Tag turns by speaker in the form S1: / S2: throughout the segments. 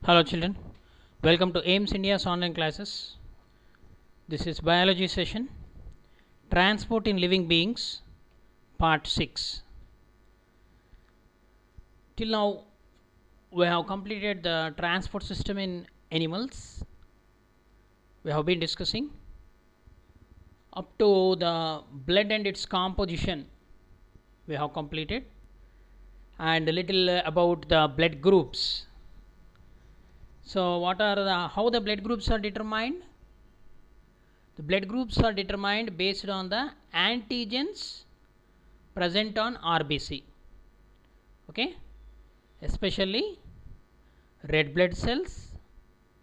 S1: Hello children, welcome to AIMS India's online classes. This is biology session, transport in living beings, part 6. Till now we have completed the transport system in animals. We have been discussing up to the blood and its composition we have completed, and a little about the blood groups. So what are how the blood groups are determined? The blood groups are determined based on the antigens present on RBC. Okay, especially red blood cells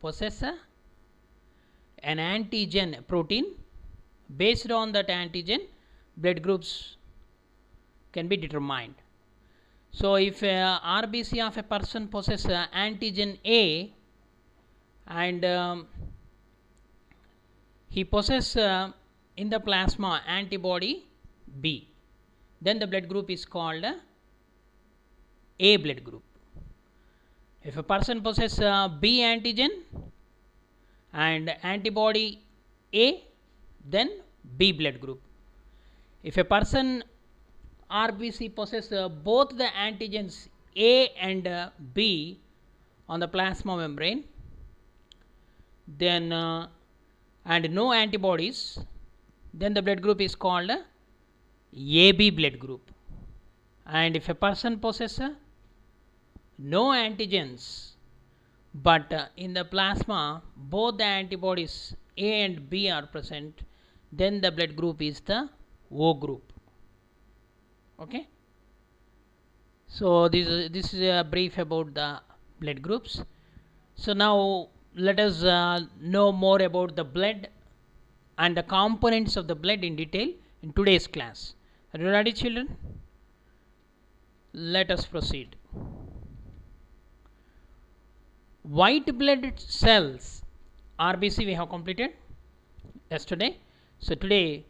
S1: possess an antigen protein. Based on that antigen, blood groups can be determined. So if RBC of a person possesses antigen A and he possesses in the plasma antibody B, then the blood group is called A blood group. If a person possesses B antigen and antibody A, then B blood group. If a person RBC possesses both the antigens A and B on the plasma membrane, then and no antibodies, then the blood group is called AB blood group. And if a person possesses no antigens but in the plasma both the antibodies A and B are present, then the blood group is the O group. Okay, so this is a brief about the blood groups. So now let us know more about the blood and the components of the blood in detail in today's class. Are you ready, children? Let us proceed. White blood cells, RBC we have completed yesterday. So today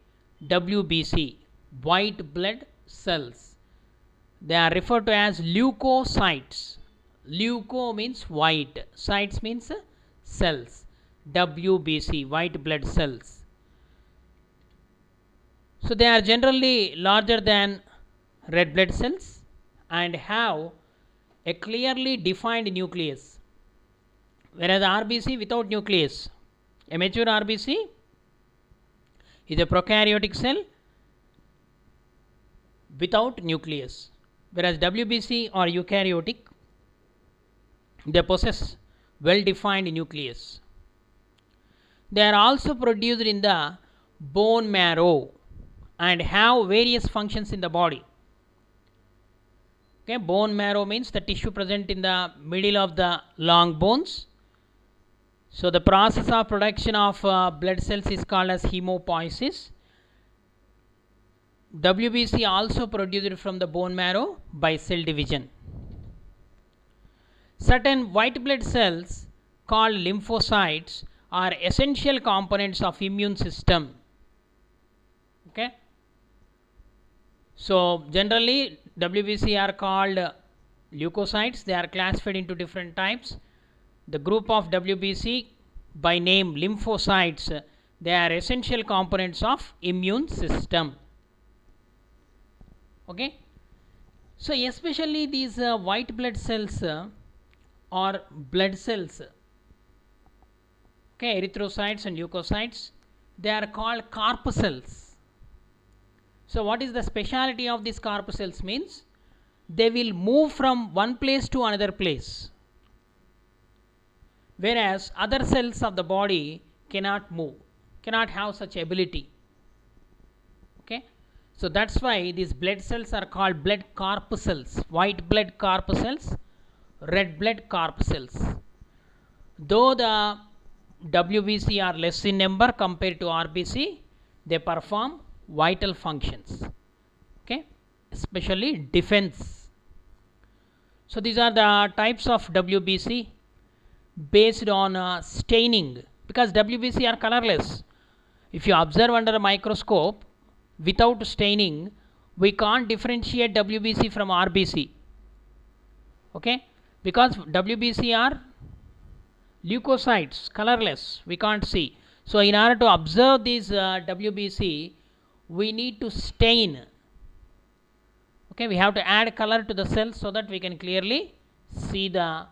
S1: WBC, white blood cells, they are referred to as leukocytes. Leuko means white, cytes means cells. WBC, white blood cells. So they are generally larger than red blood cells and have a clearly defined nucleus, whereas RBC without nucleus. A mature RBC is a prokaryotic cell without nucleus, whereas WBC or eukaryotic, they possess well defined nucleus. They are also produced in the bone marrow and have various functions in the body. Okay, bone marrow means the tissue present in the middle of the long bones. So the process of production of blood cells is called as hemopoiesis. WBC also produced from the bone marrow by cell division. Certain white blood cells called lymphocytes are essential components of immune system. Okay, so generally WBC are called leukocytes. They are classified into different types. The group of WBC by name lymphocytes, they are essential components of immune system. Okay, so especially these white blood cells or blood cells, okay, erythrocytes and leukocytes, they are called corpuscles. So what is the speciality of these corpuscles? Means they will move from one place to another place, whereas other cells of the body cannot move, cannot have such ability. Okay, so that's why these blood cells are called blood corpuscles. White blood corpuscles, red blood corpuscles. Though the WBC are less in number compared to RBC, they perform vital functions. Okay, especially defense. So these are the types of WBC based on staining, because WBC are colorless. If you observe under a microscope without staining, we can't differentiate WBC from RBC. Okay, because WBC are Leukocytes, colorless, we can't see. So in order to observe these WBC, we need to stain. Okay, we have to add color to the cells so that we can clearly see the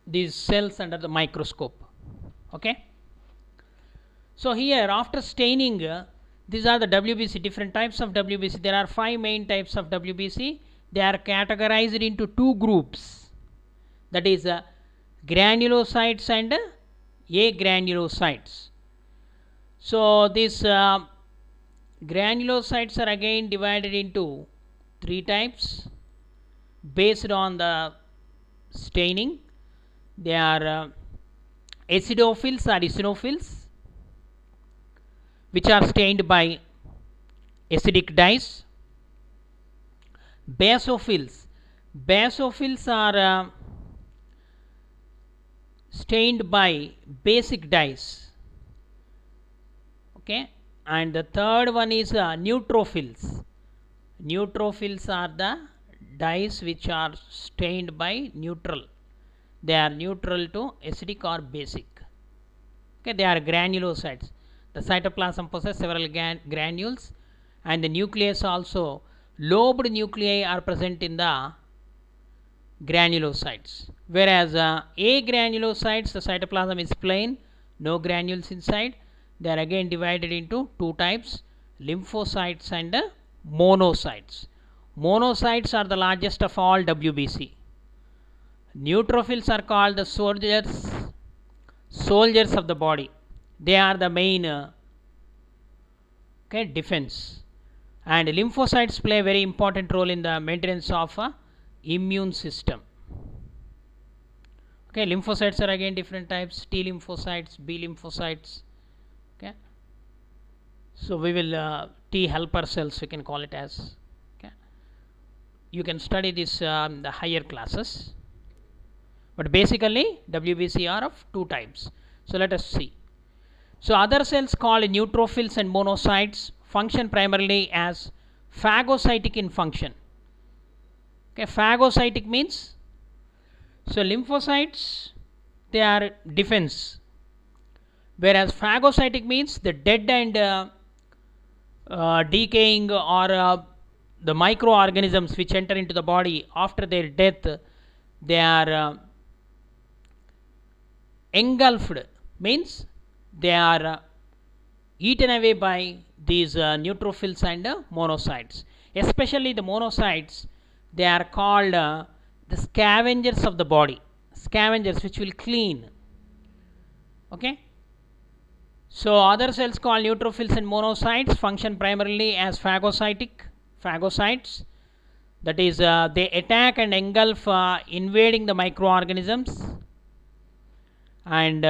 S1: these cells under the microscope. Okay. So here after staining, these are the WBC, different types of WBC. There are 5 main types of WBC. They are categorized into 2 groups, that is granulocytes and agranulocytes. So these granulocytes are again divided into 3 types based on the staining. They are acidophils or eosinophils, which are stained by acidic dyes. Basophils are stained by basic dyes. Okay, and the third one is neutrophils. Neutrophils are the dyes which are stained by neutral. They are neutral to acidic or basic. Okay, they are granulocytes. The cytoplasm possesses several granules, and the nucleus also, lobed nuclei are present in the granulocytes. Whereas agranulocytes, the cytoplasm is plain, no granules inside. They are again divided into 2 types, lymphocytes and monocytes. Monocytes are the largest of all WBC. Neutrophils are called the soldiers of the body. They are the main defense, and lymphocytes play a very important role in the maintenance of immune system. Okay, lymphocytes are again different types, T lymphocytes, B lymphocytes. Okay, so we will T helper cells, we can call it as. Okay, you can study this in the higher classes, but basically WBC are of 2 types. So let us see. So other cells called neutrophils and monocytes function primarily as phagocytic in function. Okay, phagocytic means, so lymphocytes, they are defense, whereas phagocytic means the dead and decaying or the microorganisms which enter into the body after their death, they are engulfed, means they are eaten away by these neutrophils and monocytes. Especially the monocytes, they are called the scavengers of the body, scavengers which will clean. Okay, so other cells called neutrophils and monocytes function primarily as phagocytes, that is they attack and engulf invading the microorganisms, and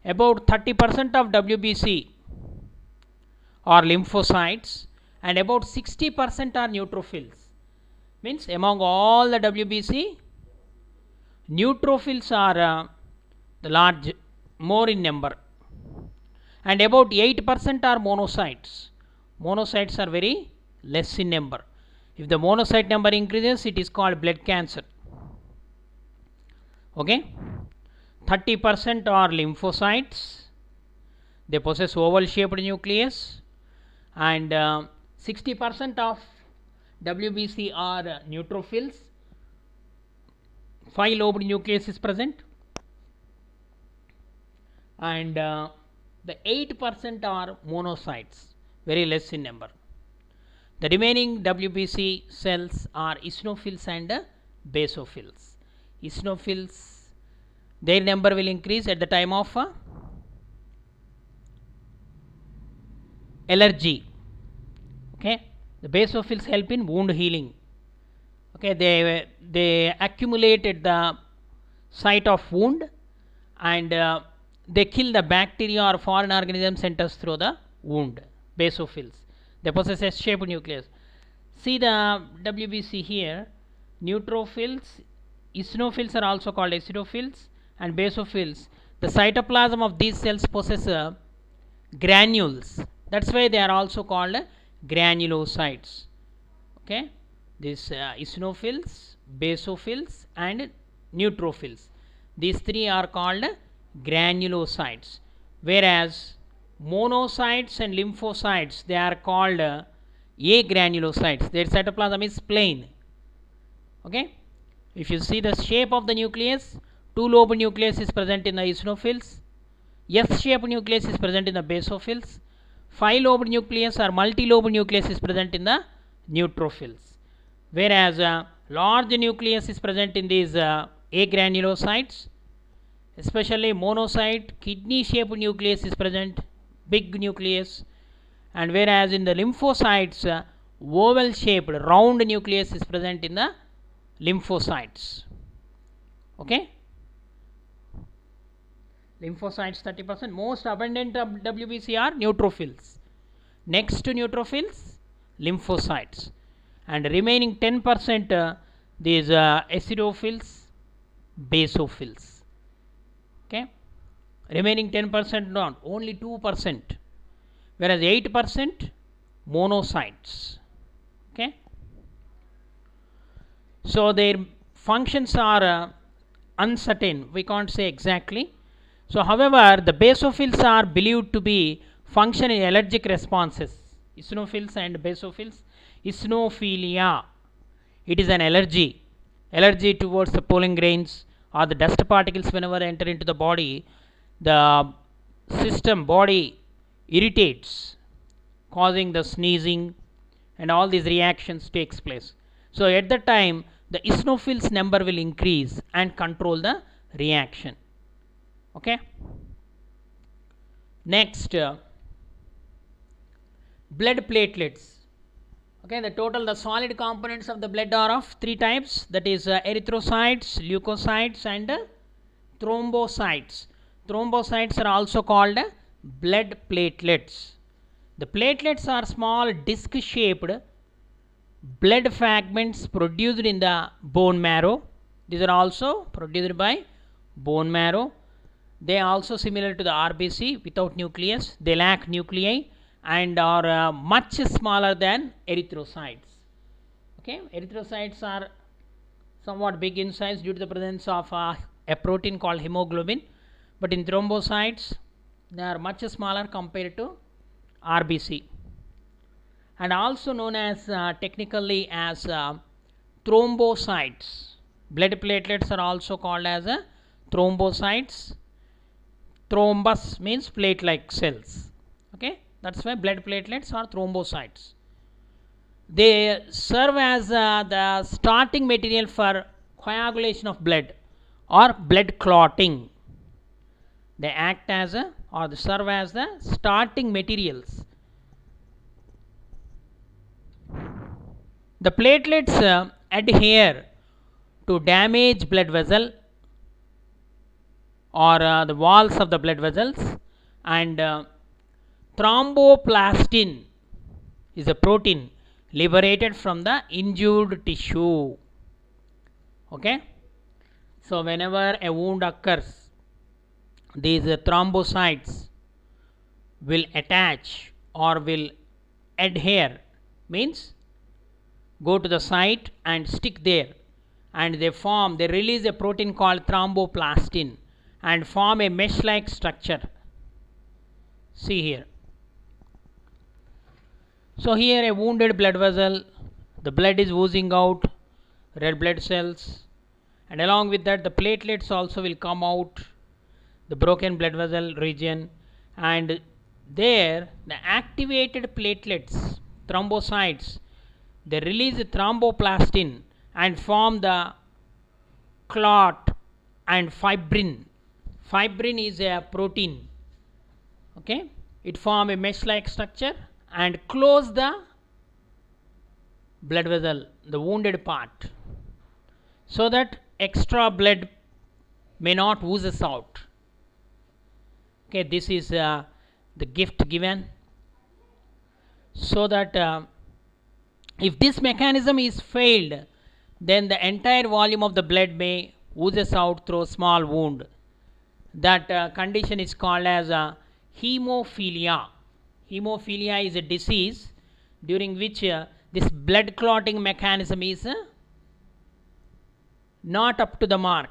S1: about 30% of WBC are lymphocytes and about 60% are neutrophils. Means among all the WBC, neutrophils are the large, more in number, and about 8% are monocytes. Monocytes are very less in number. If the monocyte number increases, it is called blood cancer. Okay, 30% are lymphocytes, they possess oval shaped nucleus, and 60% of WBC are neutrophils, 5 lobed nucleus is present, and the 8% are monocytes, very less in number. The remaining WBC cells are eosinophils and basophils. Eosinophils, their number will increase at the time of allergy. Okay, the basophils help in wound healing. Okay, they accumulate at the site of wound, and they kill the bacteria or foreign organisms enters through the wound. Basophils, they possess S-shaped nucleus. See the WBC here, neutrophils, eosinophils are also called acidophils, and basophils. The cytoplasm of these cells possess granules, that's why they are also called granulocytes. Okay, these eosinophils, basophils and neutrophils. These three are called granulocytes, whereas monocytes and lymphocytes, they are called agranulocytes. Their cytoplasm is plain. Okay, if you see the shape of the nucleus, two-lobe nucleus is present in the eosinophils, S-shaped nucleus is present in the basophils, five-lobed nucleus or multi-lobe nucleus is present in the neutrophils, whereas large nucleus is present in these agranulocytes, especially monocyte, kidney-shaped nucleus is present, big nucleus, and whereas in the lymphocytes, oval-shaped round nucleus is present in the lymphocytes. Okay, lymphocytes 30%. Most abundant of WBC are neutrophils. Next to neutrophils, lymphocytes, and remaining 10% these acidophils, basophils. Okay, remaining 10% not, only 2%, whereas 8% monocytes. Okay, so their functions are uncertain, we can't say exactly. So however, the basophils are believed to be function in allergic responses. Eosinophils and basophils. Eosinophilia, it is an allergy towards the pollen grains or the dust particles. Whenever they enter into the body, the body irritates, causing the sneezing and all these reactions takes place. So at that time, the eosinophils number will increase and control the reaction. Okay, next, blood platelets. Okay, the solid components of the blood are of three types, that is erythrocytes, leukocytes, and thrombocytes. Thrombocytes are also called blood platelets. The platelets are small disc shaped blood fragments produced in the bone marrow. These are also produced by bone marrow. They are also similar to the RBC without nucleus. They lack nuclei and are much smaller than erythrocytes. Okay, erythrocytes are somewhat big in size due to the presence of a protein called hemoglobin, but in thrombocytes they are much smaller compared to RBC, and also known as technically as thrombocytes. Blood platelets are also called as thrombocytes. Thrombus means plate-like cells. Okay, that's why blood platelets are thrombocytes. They serve as the starting material for coagulation of blood or blood clotting. They act as or they serve as the starting materials. The platelets adhere to damaged blood vessel or the walls of the blood vessels, and thromboplastin is a protein liberated from the injured tissue. Okay, so whenever a wound occurs, these thrombocytes will attach or will adhere, means go to the site and stick there, and they release a protein called thromboplastin and form a mesh like structure. See here. So here a wounded blood vessel, the blood is oozing out, red blood cells, and along with that the platelets also will come out, the broken blood vessel region, and there the activated platelets, thrombocytes, they release the thromboplastin and form the clot and fibrin. Fibrin is a protein. Okay, it form a mesh like structure and close the blood vessel, the wounded part, so that extra blood may not oozes out. Okay, this is the gift given, so that if this mechanism is failed, then the entire volume of the blood may oozes out through a small wound. That condition is called as hemophilia. Hemophilia is a disease during which this blood clotting mechanism is not up to the mark.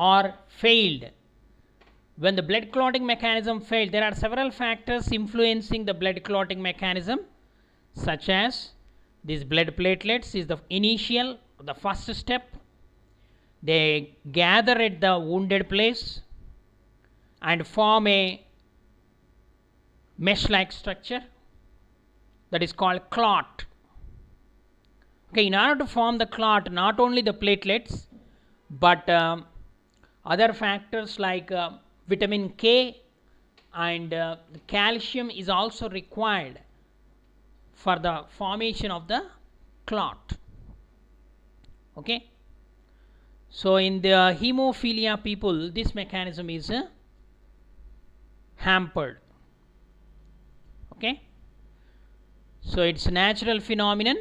S1: or failed. When the blood clotting mechanism failed, there are several factors influencing the blood clotting mechanism, such as these blood platelets is the first step. They gather at the wounded place and form a mesh-like structure that is called clot. Okay, in order to form the clot, not only the platelets, but other factors like vitamin K and calcium is also required for the formation of the clot. Okay, so in the hemophilia people, this mechanism is hampered. Okay, so it's a natural phenomenon.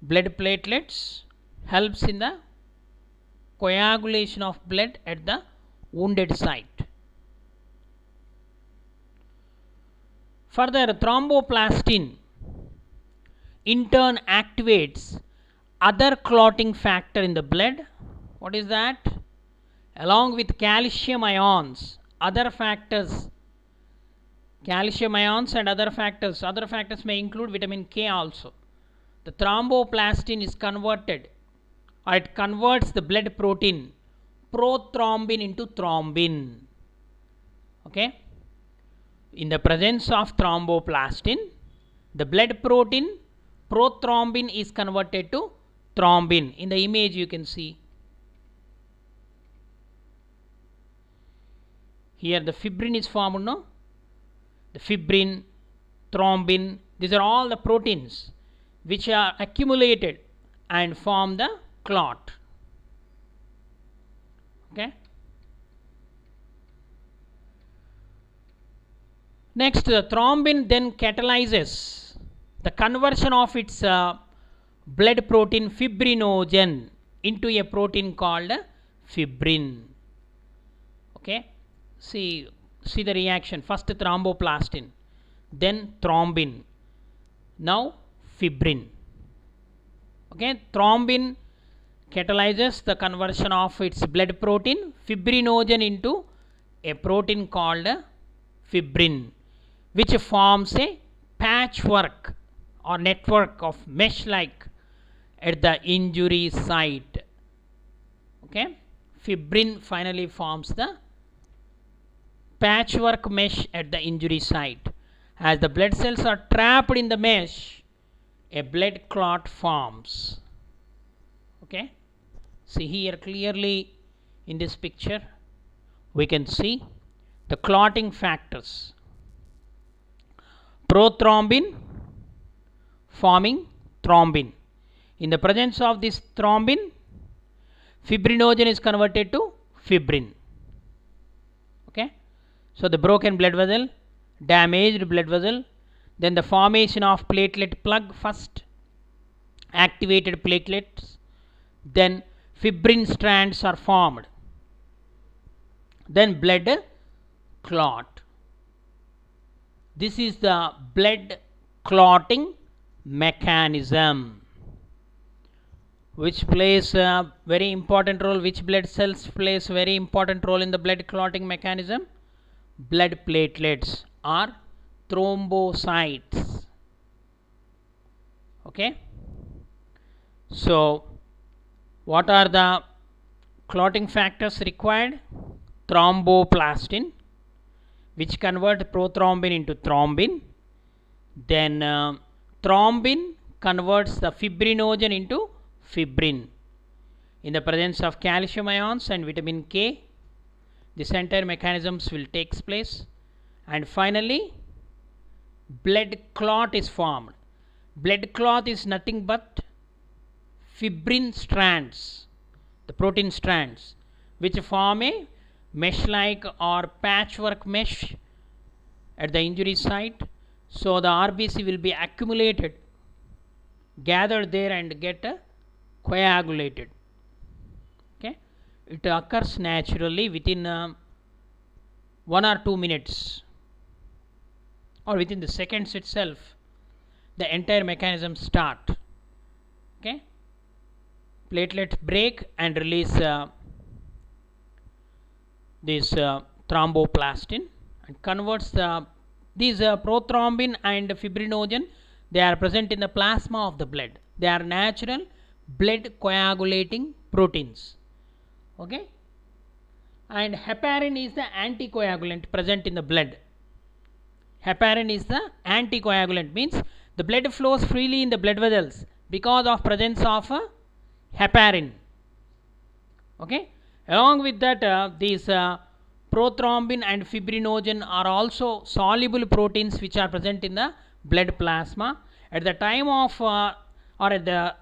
S1: Blood platelets helps in the coagulation of blood at the wounded site. Further, thromboplastin in turn activates other clotting factor in the blood. What is that? Along with calcium ions, other factors, calcium ions and other factors may include vitamin K also. The thromboplastin is converted, or it converts the blood protein prothrombin into thrombin. Okay, in the presence of thromboplastin, the blood protein prothrombin is converted to thrombin. In the image you can see here the fibrin is formed, no? The fibrin, thrombin, these are all the proteins which are accumulated and form the clot. Okay. Next, the thrombin then catalyzes the conversion of its blood protein fibrinogen into a protein called fibrin. Okay, see the reaction. First thromboplastin, then thrombin, now fibrin. Okay, thrombin catalyzes the conversion of its blood protein fibrinogen into a protein called fibrin, which forms a patchwork or network of mesh-like at the injury site. Okay, fibrin finally forms the patchwork mesh at the injury site. As the blood cells are trapped in the mesh, a blood clot forms. Okay, see here clearly in this picture we can see the clotting factors. Prothrombin forming thrombin. In the presence of this thrombin, fibrinogen is converted to fibrin. Okay, so the broken blood vessel, damaged blood vessel, then the formation of platelet plug first, activated platelets, then fibrin strands are formed, then blood clot. This is the blood clotting mechanism, which plays a very important role. Which blood cells plays a very important role in the blood clotting mechanism? Blood platelets or thrombocytes. Okay, so what are the clotting factors required? Thromboplastin, which convert prothrombin into thrombin, then thrombin converts the fibrinogen into fibrin. In the presence of calcium ions and vitamin K, this entire mechanisms will take place, and finally blood clot is formed. Blood clot is nothing but fibrin strands, the protein strands, which form a mesh-like or patchwork mesh at the injury site. So the RBC will be accumulated, gathered there and get coagulated. Okay, it occurs naturally within 1 or 2 minutes, or within the seconds itself. The entire mechanism start. Okay, platelet break and release this thromboplastin and converts these prothrombin and fibrinogen. They are present in the plasma of the blood. They are natural blood coagulating proteins. Okay, and heparin is the anticoagulant present in the blood. Heparin is the anticoagulant, means the blood flows freely in the blood vessels because of presence of heparin. Okay, along with that these prothrombin and fibrinogen are also soluble proteins which are present in the blood plasma at the time of or at the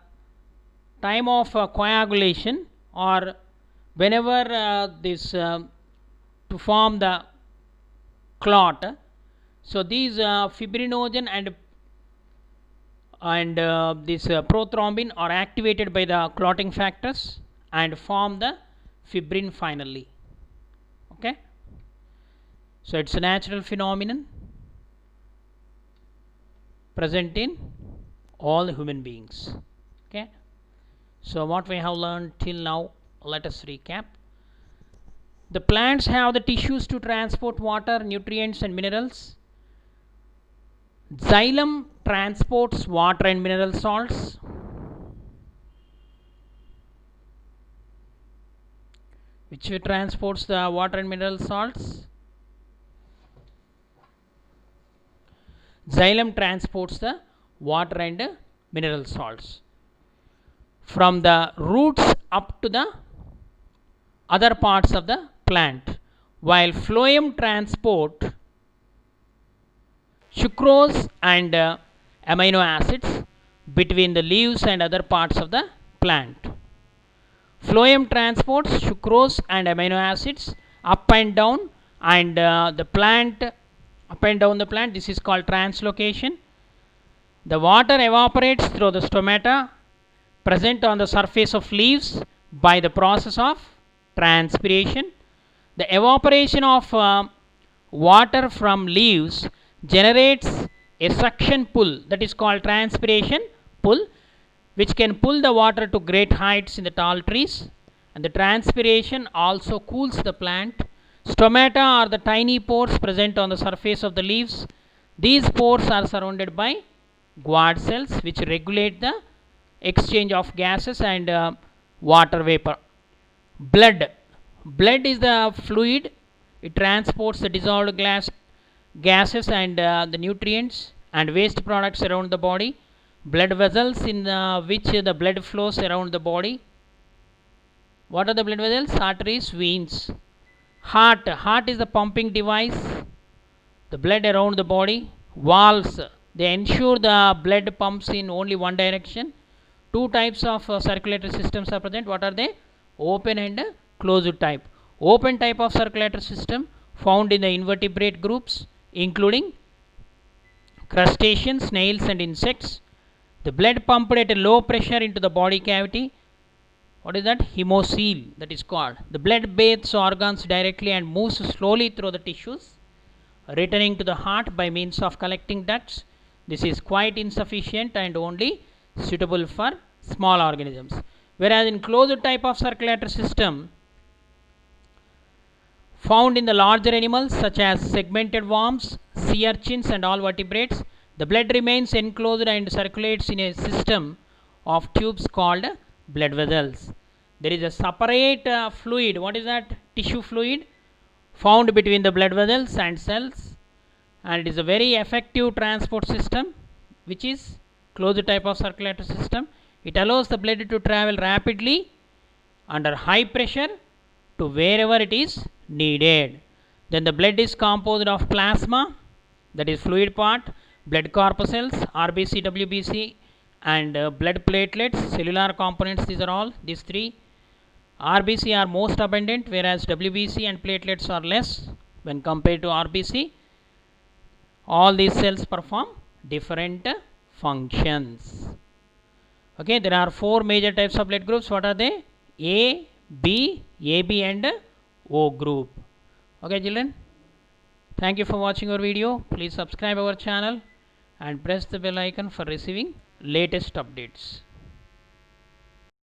S1: time of coagulation, or whenever this to form the clot. So these fibrinogen and this prothrombin are activated by the clotting factors and form the fibrin finally. Okay, so it's a natural phenomenon present in all human beings. Okay, so what we have learned till now, let us recap. The plants have the tissues to transport water, nutrients and minerals. Xylem transports water and mineral salts. Which transports the water and mineral salts? Xylem transports the water and mineral salts from the roots up to the other parts of the plant, while phloem transport sucrose and amino acids between the leaves and other parts of the plant. Phloem transports sucrose and amino acids up and down, and the plant up and down the plant. This is called translocation. The water evaporates through the stomata present on the surface of leaves by the process of transpiration. The evaporation of water from leaves generates a suction pull, that is called transpiration pull, which can pull the water to great heights in the tall trees. And the transpiration also cools the plant. Stomata are the tiny pores present on the surface of the leaves. These pores are surrounded by guard cells which regulate the exchange of gases and water vapor. Blood is the fluid. It transports the dissolved gases and the nutrients and waste products around the body. Blood vessels in which the blood flows around the body. What are the blood vessels? Arteries, veins. Heart is the pumping device, the blood around the body. Valves, they ensure the blood pumps in only one direction. Two types of circulatory systems are present. What are they? Open and closed type. Open type of circulatory system found in the invertebrate groups, including crustaceans, snails and insects. The blood pumped at a low pressure into the body cavity. What is that? Hemocoel, that is called. The blood bathes organs directly and moves slowly through the tissues, returning to the heart by means of collecting ducts. This is quite insufficient and only suitable for small organisms. Whereas in closed type of circulatory system found in the larger animals such as segmented worms, sea urchins and all vertebrates, the blood remains enclosed and circulates in a system of tubes called blood vessels. There is a separate fluid. What is that? Tissue fluid found between the blood vessels and cells, and it is a very effective transport system, which is closed type of circulatory system. It allows the blood to travel rapidly under high pressure to wherever it is needed. Then the blood is composed of plasma, that is fluid part, blood corpuscles, RBC, WBC and blood platelets, cellular components. These three. RBC are most abundant, whereas WBC and platelets are less when compared to RBC. All these cells perform different functions. Okay, there are four major types of blood groups. What are they? A, B, AB and O group. Okay children, thank you for watching our video. Please subscribe our channel and press the bell icon for receiving latest updates.